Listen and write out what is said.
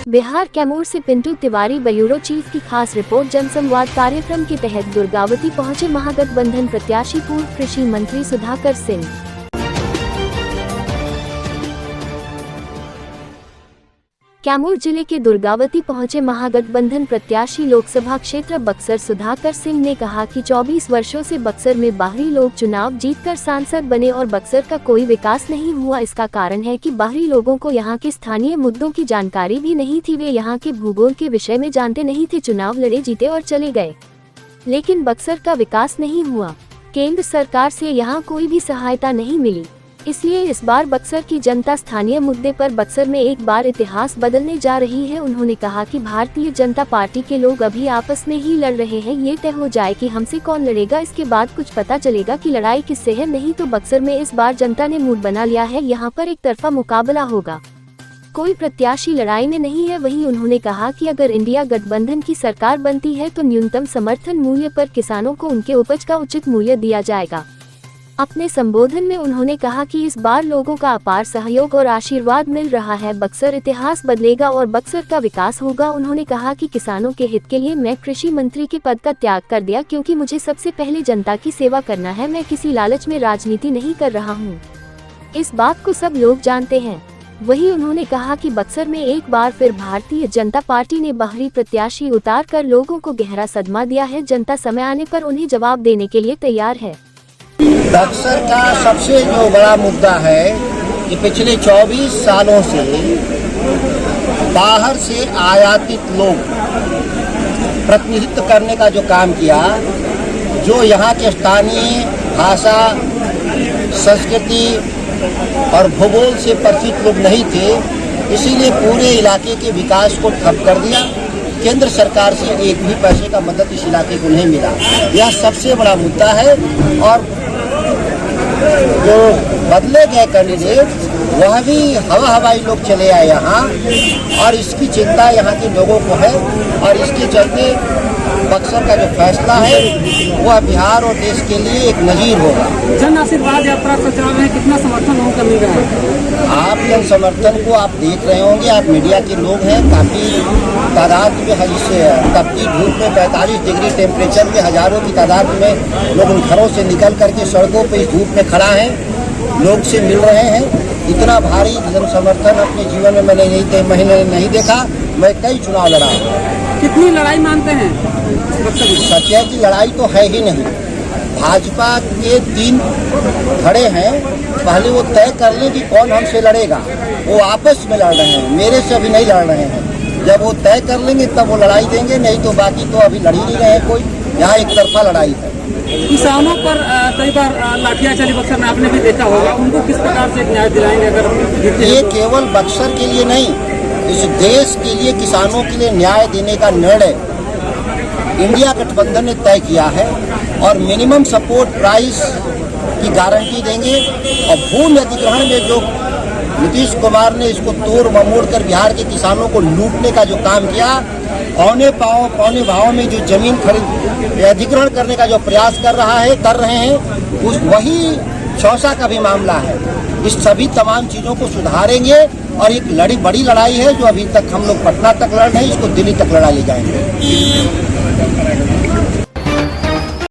बिहार कैमूर से Pintu Tiwari, bureau chief की खास रिपोर्ट। जनसंवाद कार्यक्रम के तहत दुर्गावती पहुंचे महागठबंधन प्रत्याशी पूर्व कृषि मंत्री सुधाकर सिंह। कैमूर जिले के दुर्गावती पहुंचे महागठबंधन प्रत्याशी लोकसभा क्षेत्र बक्सर सुधाकर सिंह ने कहा कि 24 वर्षों से बक्सर में बाहरी लोग चुनाव जीतकर सांसद बने और बक्सर का कोई विकास नहीं हुआ। इसका कारण है कि बाहरी लोगों को यहां के स्थानीय मुद्दों की जानकारी भी नहीं थी। वे यहां के भूगोल के विषय में जानते नहीं थे। चुनाव लड़े, जीते और चले गए, लेकिन बक्सर का विकास नहीं हुआ। केंद्र सरकार से यहाँ कोई भी सहायता नहीं मिली। इसलिए इस बार बक्सर की जनता स्थानीय मुद्दे पर बक्सर में एक बार इतिहास बदलने जा रही है। उन्होंने कहा कि भारतीय जनता पार्टी के लोग अभी आपस में ही लड़ रहे हैं। ये तय हो जाए कि हमसे कौन लड़ेगा, इसके बाद कुछ पता चलेगा कि लड़ाई किससे है। नहीं तो बक्सर में इस बार जनता ने मूड बना लिया है, यहाँ पर एक तरफा मुकाबला होगा, कोई प्रत्याशी लड़ाई में नहीं है। वहीं उन्होंने कहा कि अगर इंडिया गठबंधन की सरकार बनती है तो न्यूनतम समर्थन मूल्य पर किसानों को उनके उपज का उचित मूल्य दिया जाएगा। अपने संबोधन में उन्होंने कहा कि इस बार लोगों का अपार सहयोग और आशीर्वाद मिल रहा है। बक्सर इतिहास बदलेगा और बक्सर का विकास होगा। उन्होंने कहा कि किसानों के हित के लिए मैं कृषि मंत्री के पद का त्याग कर दिया, क्योंकि मुझे सबसे पहले जनता की सेवा करना है। मैं किसी लालच में राजनीति नहीं कर रहा हूँ, इस बात को सब लोग जानते हैं। वहीं उन्होंने कहा कि बक्सर में एक बार फिर भारतीय जनता पार्टी ने बाहरी प्रत्याशी उतार कर लोगों को गहरा सदमा दिया है। जनता समय आने पर उन्हें जवाब देने के लिए तैयार है। बक्सर का सबसे जो बड़ा मुद्दा है कि पिछले 24 सालों से बाहर से आयातित लोग प्रतिनिधित्व करने का जो काम किया, जो यहाँ के स्थानीय भाषा, संस्कृति और भूगोल से परिचित लोग नहीं थे, इसीलिए पूरे इलाके के विकास को ठप कर दिया। केंद्र सरकार से एक भी पैसे का मदद इस इलाके को नहीं मिला। यह सबसे बड़ा मुद्दा है। और जो बदले गए कैंडिडेट, वह भी हवाई लोग चले आए यहाँ, और इसकी चिंता यहाँ के लोगों को है। और इसके चलते बक्सर का जो फैसला है वह बिहार और देश के लिए एक नजीर होगा। जन आशीर्वाद यात्रा प्रचार में कितना समर्थन लोगों का मिल रहा है? आप जन समर्थन को आप देख रहे होंगे, आप मीडिया के लोग हैं, काफ़ी तादाद में इस तपती धूप में 45 डिग्री टेम्परेचर में हजारों की तादाद में लोग उन घरों से निकल करके सड़कों पर इस धूप में खड़ा हैं, लोग से मिल रहे हैं। इतना भारी जन समर्थन अपने जीवन में मैंने नहीं देखा। मैं कई चुनाव लड़ा। कितनी लड़ाई मानते हैं? सत्या की लड़ाई तो है ही नहीं। भाजपा के 3 खड़े हैं, पहले वो तय कर लें कि कौन हमसे लड़ेगा। वो आपस में लड़ रहे हैं, मेरे से अभी नहीं लड़ रहे हैं। जब वो तय कर लेंगे तब वो लड़ाई देंगे, नहीं तो बाकी तो अभी लड़ ही नहीं रहे कोई। यहाँ एक तरफा लड़ाई है। किसानों पर कई बार लाठियां चली बक्सर में, आपने भी देखा होगा। उनको किस प्रकार से न्याय दिलाएंगे? अगर ये केवल बक्सर के लिए नहीं, इस देश के लिए किसानों के लिए न्याय देने का निर्णय इंडिया गठबंधन ने तय किया है। और मिनिमम सपोर्ट प्राइस की गारंटी देंगे। और भूमि अधिग्रहण में जो नीतीश कुमार ने इसको तोड़ ममोड़ कर बिहार के किसानों को लूटने का जो काम किया, पौने भाव में जो जमीन खरीद अधिग्रहण करने का जो प्रयास कर रहे हैं, उस वही चौसा का भी मामला है। इस सभी तमाम चीज़ों को सुधारेंगे। और एक बड़ी लड़ाई है जो अभी तक हम लोग पटना तक लड़ रहे हैं, इसको दिल्ली तक लड़ा ले जाएंगे।